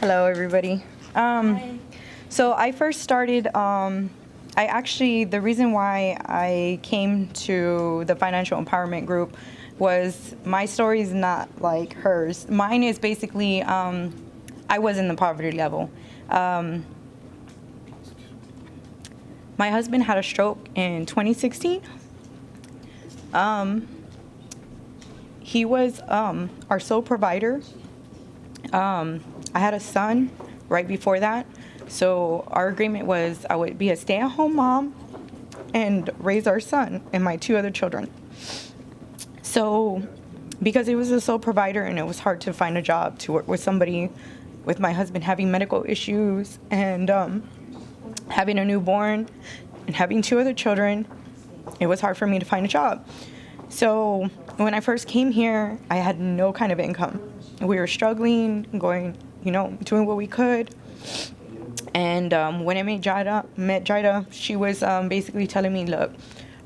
Hello, everybody. So I first started, the reason why I came to the financial empowerment group was my story is not like hers. Mine is basically, I was in the poverty level. My husband had a stroke in 2016. He was our sole provider. I had a son right before that. So our agreement was I would be a stay-at-home mom and raise our son and my two other children. So because he was a sole provider and it was hard to find a job to work with somebody, with my husband having medical issues and having a newborn and having two other children, it was hard for me to find a job. So when I first came here, I had no kind of income. We were struggling, going, doing what we could. And when I met Jida, she was basically telling me, look,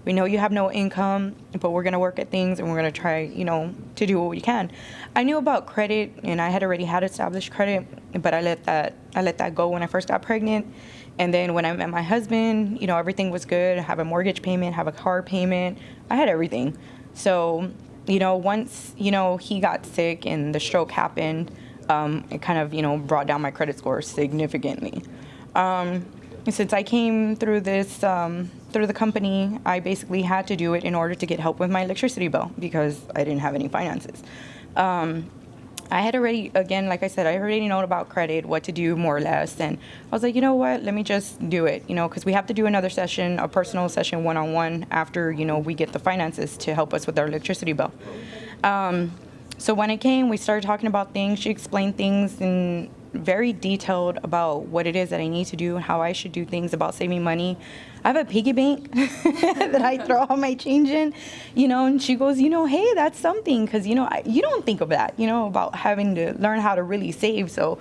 we know you have no income, but we're going to work at things and we're going to try, to do what we can. I knew about credit and I had already had established credit, but I let that go when I first got pregnant. And then when I met my husband, everything was good. I have a mortgage payment, have a car payment. I had everything. So, once, he got sick and the stroke happened, it kind of, brought down my credit score significantly. Since I came through this, through the company, I basically had to do it in order to get help with my electricity bill because I didn't have any finances. I had already, again, like I said, I already known about credit, what to do more or less. And I was like, you know what, let me just do it, because we have to do another session, a personal session one-on-one after, we get the finances to help us with our electricity bill. So when it came, we started talking about things. She explained things in very detailed about what it is that I need to do and how I should do things about saving money. I have a piggy bank that I throw all my change in, and she goes, hey, that's something, because, you don't think of that, about having to learn how to really save. So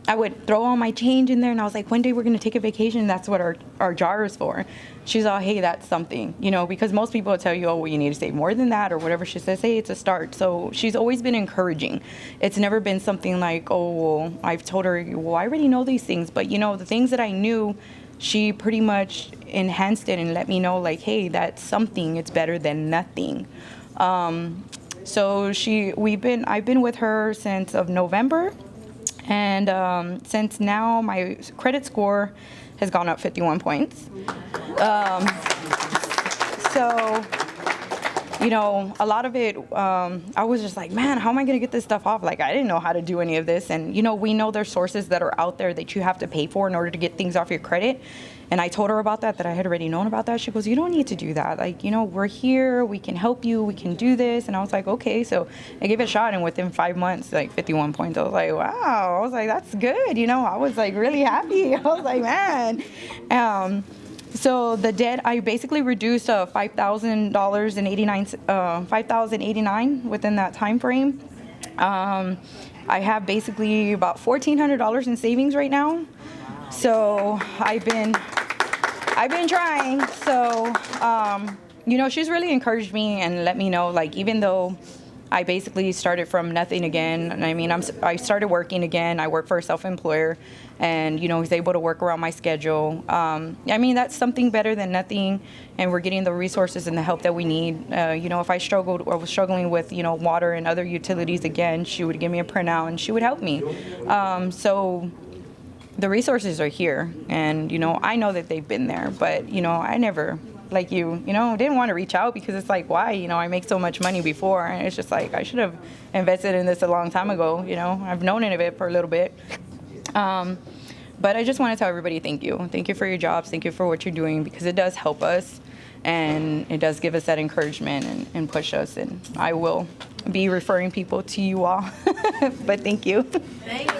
I would throw all my change in there, and I was like, one day we're going to take a vacation. That's what our jar is for. She's all, hey, that's something, because most people will tell you, oh, well, you need to save more than that or whatever. She says, hey, it's a start. So she's always been encouraging. It's never been something like, oh, well, I've told her, well, I already know these things. But, the things that I knew, she pretty much enhanced it and let me know, like, hey, that's something. It's better than nothing. So I've been with her since of November. And since now, my credit score has gone up 51 points. So, a lot of it, I was just like, man, how am I going to get this stuff off? Like, I didn't know how to do any of this. And, we know there's sources that are out there that you have to pay for in order to get things off your credit. And I told her about that I had already known about that. She goes, you don't need to do that. Like, we're here. We can help you. We can do this. And I was like, okay. So I gave it a shot. And within 5 months, like 51 points, I was like, wow. I was like, that's good. I was like really happy. I was like, man. So the debt, I basically reduced $5,000 and $5,089 within that time frame. I have basically about $1,400 in savings right now. So I've been trying. So, she's really encouraged me and let me know, like, even though I basically started from nothing again. I mean, I started working again. I work for a self-employer, and he's able to work around my schedule. I mean, that's something better than nothing, and we're getting the resources and the help that we need. If I struggled or was struggling with water and other utilities again, she would give me a printout and she would help me. So the resources are here, and I know that they've been there, but I never, like didn't want to reach out because it's like, why? I make so much money before, and it's just like I should have invested in this a long time ago. I've known of it for a little bit. But I just want to tell everybody thank you for your jobs, thank you for what you're doing, because it does help us and it does give us that encouragement and push us, and I will be referring people to you all. But thank you. Thank you.